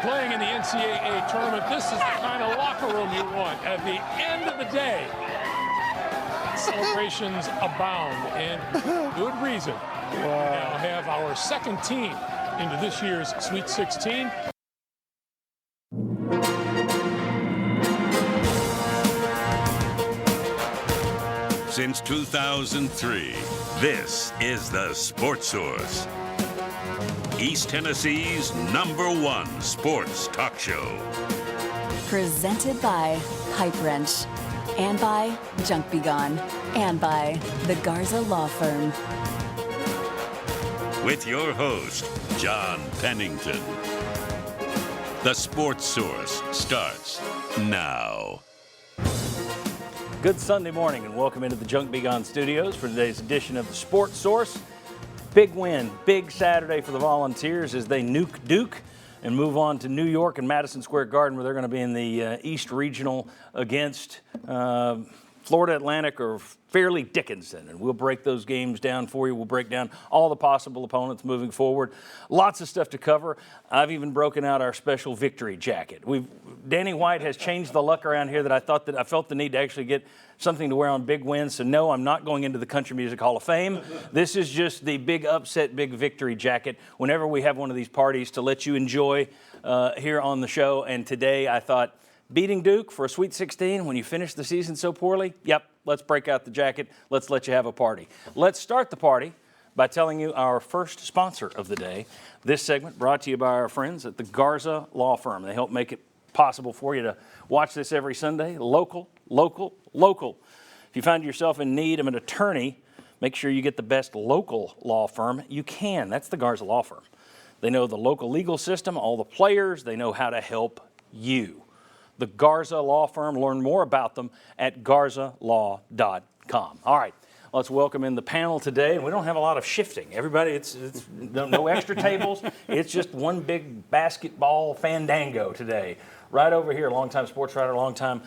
playing in the NCAA tournament, this is the kind of locker room you want. At the end of the day, celebrations abound, and good reason. We now have our second team into this year's Sweet 16. Since 2003, this is the Sports Source, East Tennessee's #1 sports talk show. Presented by Pipe Wrench, and by Junk Be Gone, and by the Garza Law Firm. With your host, John Pennington. The Sports Source starts now. Good Sunday morning and welcome into the Junk Be Gone studios for today's edition of the Sports Source. Big win, big Saturday for the Volunteers as they nuke Duke and move on to New York and Madison Square Garden, where they're going to be in the East Regional against Florida Atlantic or Fairleigh Dickinson. And we'll break those games down for you. We'll break down all the possible opponents moving forward. Lots of stuff to cover. I've even broken out our special victory jacket. Danny White has changed the luck around here that I felt the need to actually get something to wear on big wins. So no, I'm not going into the Country Music Hall of Fame. This is just the big upset, big victory jacket whenever we have one of these parties to let you enjoy here on the show. And today I thought, beating Duke for a Sweet 16 when you finish the season so poorly? Yep, let's break out the jacket. Let's let you have a party. Let's start the party by telling you our first sponsor of the day. This segment brought to you by our friends at the Garza Law Firm. They help make it possible for you to watch this every Sunday. Local, local, local. If you find yourself in need of an attorney, make sure you get the best local law firm you can. That's the Garza Law Firm. They know the local legal system, all the players. They know how to help you. The Garza Law Firm. Learn more about them at garzalaw.com. All right, let's welcome in the panel today. And we don't have a lot of shifting. Everybody, it's no extra tables. It's just one big basketball fandango today. Right over here, longtime sports writer, longtime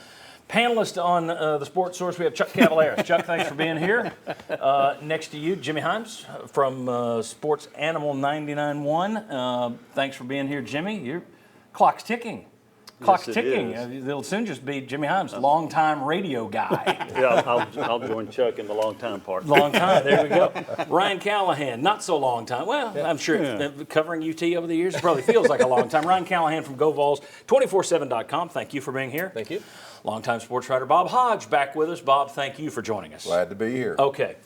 panelist on the Sports Source. We have Chuck Cavaleris. Chuck, thanks for being here. Next to you, Jimmy Himes from Sports Animal 99.1. Thanks for being here, Jimmy. Your clock's ticking. Clock's ticking. It'll soon just be Jimmy Himes, longtime radio guy. Yeah, I'll join Chuck in the long time part. Long time, there we go. Ryan Callahan, not so long time. Well, I'm sure covering UT over the years, it probably feels like a long time. Ryan Callahan from Vols, 247.com. Thank you for being here. Thank you. Longtime sports writer Bob Hodge back with us. Bob, thank you for joining us. Glad to be here. Okay.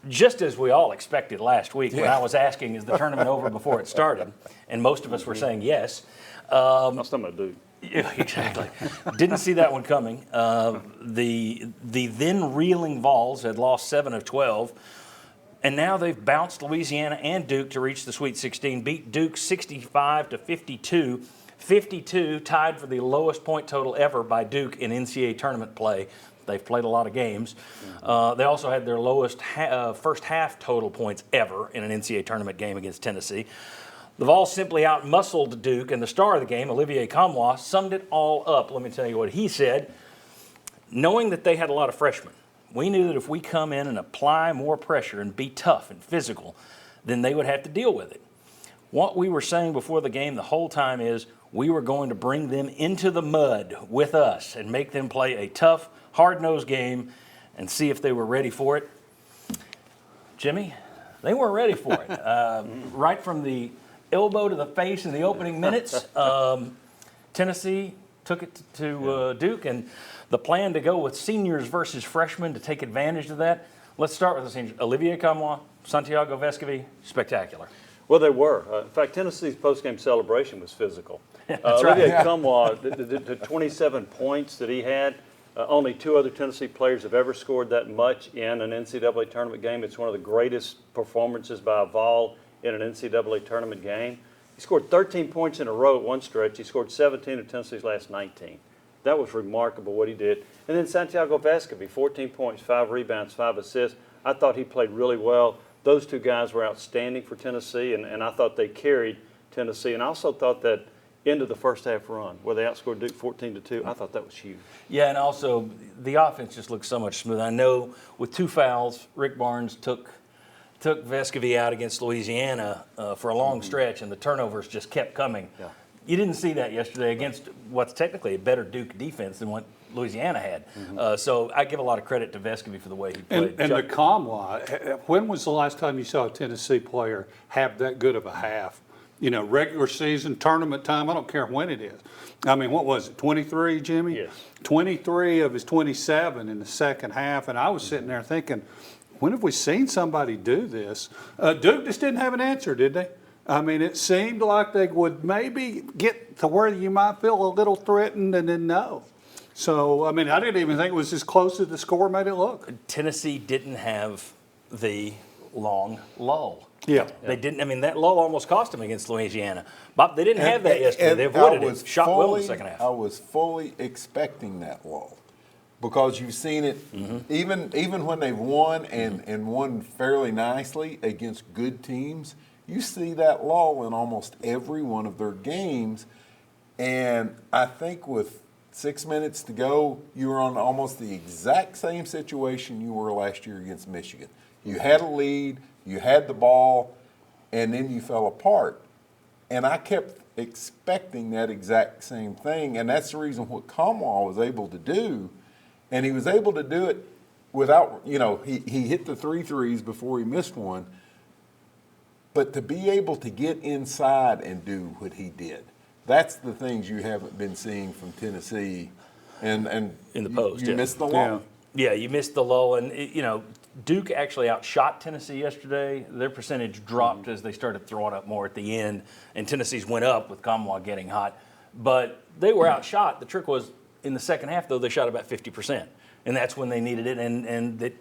Just as we all expected last week when I was asking, is the tournament over before it started? And most of us were saying yes. That's something I do. Yeah, exactly. Didn't see that one coming. The then reeling Vols had lost 7 of 12, and now they've bounced Louisiana and Duke to reach the Sweet 16, beat Duke 65-52. 52 tied for the lowest point total ever by Duke in NCAA tournament play. They've played a lot of games. They also had their lowest first half total points ever in an NCAA tournament game against Tennessee. The Vols simply outmuscled Duke, and the star of the game, Olivier Comlois, summed it all up. Let me tell you what he said. Knowing that they had a lot of freshmen, we knew that if we come in and apply more pressure and be tough and physical, then they would have to deal with it. What we were saying before the game the whole time is we were going to bring them into the mud with us and make them play a tough, hard-nosed game and see if they were ready for it. Jimmy, they weren't ready for it. Right from the elbow to the face in the opening minutes, Tennessee took it to Duke, and the plan to go with seniors versus freshmen to take advantage of that. Let's start with the seniors. Olivier Comlois, Santiago Vescovi, spectacular. Well, they were. In fact, Tennessee's postgame celebration was physical. That's Olivier right. Comlois, the 27 points that he had, only 2 other Tennessee players have ever scored that much in an NCAA tournament game. It's one of the greatest performances by a Vol in an NCAA tournament game. He scored 13 points in a row at one stretch. He scored 17 of Tennessee's last 19. That was remarkable what he did. And then Santiago Vescovi, 14 points, 5 rebounds, 5 assists. I thought he played really well. Those 2 guys were outstanding for Tennessee, and I thought they carried Tennessee. And I also thought that into the first half run where they outscored Duke 14-2, I thought that was huge. Yeah, and also the offense just looked so much smoother. I know with 2 fouls, Rick Barnes took took Vescovy out against Louisiana for a long stretch, and the turnovers just kept coming. Yeah. You didn't see that yesterday against what's technically a better Duke defense than what Louisiana had. So I give a lot of credit to Vescovy for the way he played. And the Comwa, when was the last time you saw a Tennessee player have that good of a half? You know, regular season, tournament time, I don't care when it is. I mean, what was it, 23, Jimmy? Yes. 23 of his 27 in the second half, and I was sitting there thinking, when have we seen somebody do this? Duke just didn't have an answer, did they? I mean, it seemed like they would maybe get to where you might feel a little threatened and then no. So, I mean, I didn't even think it was as close as the score made it look. Tennessee didn't have the long lull. Yeah. They didn't. I mean, that lull almost cost them against Louisiana. But they didn't have that yesterday. They avoided it. Shot well in the second half. I was fully expecting that lull because you've seen it even when they've won and won fairly nicely against good teams. You see that lull in almost every one of their games. And I think with 6 minutes to go, you were on almost the exact same situation you were last year against Michigan. You had a lead, you had the ball, and then you fell apart. And I kept expecting that exact same thing, and that's the reason what Kamwal was able to do. And he was able to do it without, you know, he hit the 3 threes before he missed one. But to be able to get inside and do what he did, that's the things you haven't been seeing from Tennessee. And In the post, you missed the lull. Yeah, you missed the lull. And, you know, Duke actually outshot Tennessee yesterday. Their percentage dropped as they started throwing up more at the end, and Tennessee's went up with Kamwa getting hot. But they were outshot. The trick was in the second half, though, they shot about 50%. And that's when they needed it, and it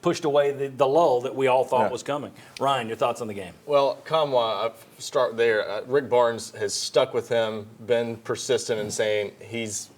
pushed away the lull that we all thought was coming. Ryan, your thoughts on the game? Well, Kamwa, I'll start there. Rick Barnes has stuck with him, been persistent in saying he's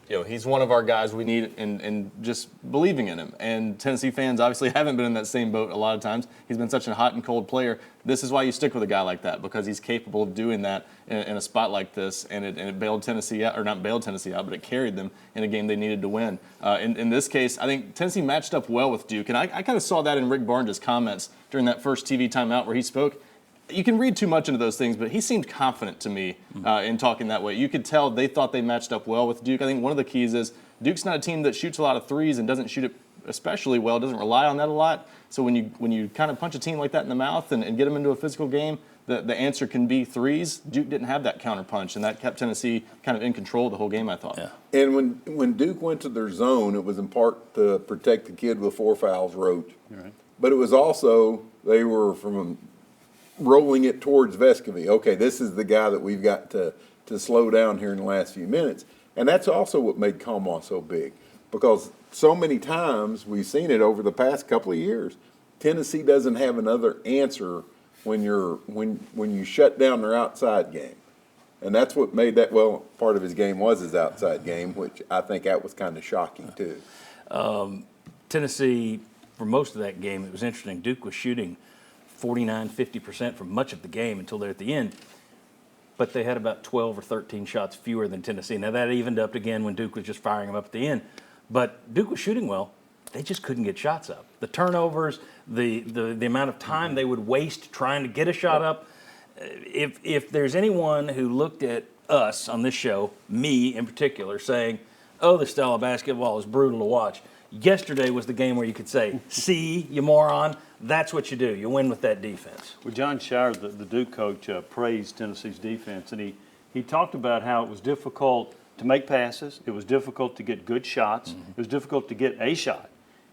one of our guys we need, and just believing in him. And Tennessee fans obviously haven't been in that same boat a lot of times. He's been such a hot and cold player. This is why you stick with a guy like that, because he's capable of doing that in a spot like this. And it bailed Tennessee out, or not bailed Tennessee out, but it carried them in a game they needed to win. In this case, I think Tennessee matched up well with Duke, and I kind of saw that in Rick Barnes' comments during that first TV timeout where he spoke. You can read too much into those things, but he seemed confident to me in talking that way. You could tell they thought they matched up well with Duke. I think one of the keys is Duke's not a team that shoots a lot of threes and doesn't shoot it especially well, doesn't rely on that a lot. So when you kind of punch a team like that in the mouth and get them into a physical game, the answer can be threes. Duke didn't have that counterpunch, and that kept Tennessee kind of in control the whole game, I thought. Yeah. And when Duke went to their zone, it was in part to protect the kid with 4 fouls, Roach. Right. But it was also, they were from rolling it towards Vescovy. Okay, this is the guy that we've got to slow down here in the last few minutes. And that's also what made Kamwa so big, because so many times we've seen it over the past couple of years. Tennessee doesn't have another answer when you shut down their outside game. And that's what made that, well, part of his game was his outside game, which I think that was kind of shocking too. Tennessee, for most of that game, it was interesting. Duke was shooting 49, 50% for much of the game until they're at the end. But they had about 12 or 13 shots fewer than Tennessee. Now, that evened up again when Duke was just firing them up at the end. But Duke was shooting well. They just couldn't get shots up. The turnovers, the amount of time they would waste trying to get a shot up. If there's anyone who looked at us on this show, me in particular, saying, oh, this style of basketball is brutal to watch, yesterday was the game where you could say, see, you moron, that's what you do. You win with that defense. Well, John Shire, the Duke coach, praised Tennessee's defense, and he talked about how it was difficult to make passes. It was difficult to get good shots. It was difficult to get a shot.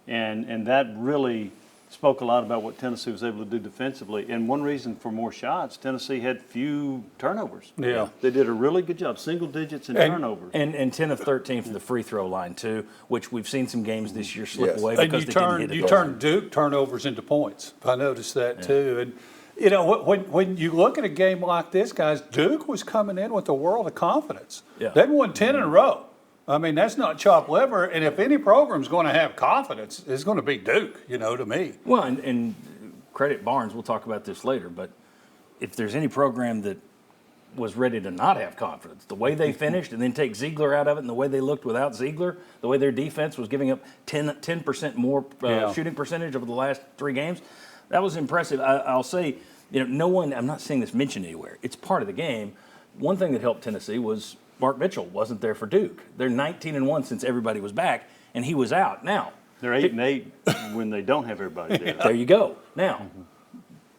And that really spoke a lot about what Tennessee was able to do defensively. And one reason for more shots, Tennessee had few turnovers. Yeah. They did a really good job, single digits in turnovers. And 10 of 13 from the free throw line, too, which we've seen some games this year slip away And because they didn't hit it. you turn Duke turnovers into points. I noticed that too. And you know, when you look at a game like this, guys, Duke was coming in with a world of confidence. Yeah. They'd won 10 in a row. I mean, that's not chopped liver. And if any program's going to have confidence, it's going to be Duke, you know, to me. Well, and credit Barnes, we'll talk about this later, but if there's any program that was ready to not have confidence, the way they finished and then take Ziegler out of it and the way they looked without Ziegler, the way their defense was giving up 10% more shooting percentage over the last 3 games, That was impressive. I'll say, no one, I'm not saying this mentioned anywhere. It's part of the game. One thing that helped Tennessee was Mark Mitchell wasn't there for Duke. They're 19-1 since everybody was back, and he was out. Now, they're 8-8 when they don't have everybody there. There you go. Now,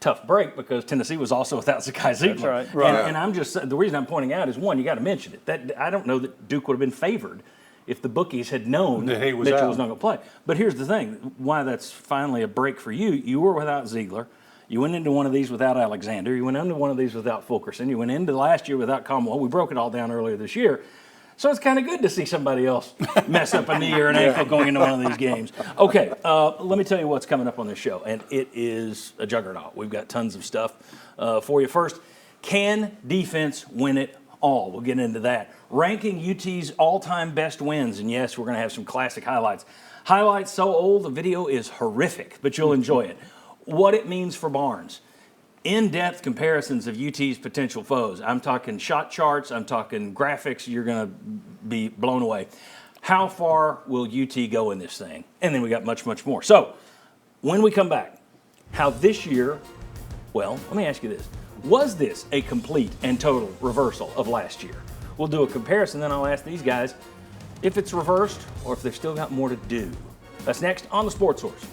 tough break because Tennessee was also without Zakai Ziegler. That's right. And I'm just, the reason I'm pointing out is, one, you got to mention it. That I don't know that Duke would have been favored if the bookies had known That he was Mitchell out. was not going to play. But here's the thing, why that's finally a break for you. You were without Ziegler. You went into one of these without Alexander. You went into one of these without Fulkerson. You went into last year without Comwell. We broke it all down earlier this year. So it's kind of good to see somebody else mess up a knee or an ankle going into one of these games. Okay, let me tell you what's coming up on this show, and it is a juggernaut. We've got tons of stuff for you. First, can defense win it all? We'll get into that. Ranking UT's all-time best wins, and yes, we're going to have some classic highlights. Highlights so old, the video is horrific, but you'll enjoy it. What it means for Barnes. In-depth comparisons of UT's potential foes. I'm talking shot charts. I'm talking graphics. You're going to be blown away. How far will UT go in this thing? And then we got much, much more. So when we come back, how this year, well, let me ask you this. Was this a complete and total reversal of last year? We'll do a comparison, then I'll ask these guys if it's reversed or if they've still got more to do. That's next on The Sports Source.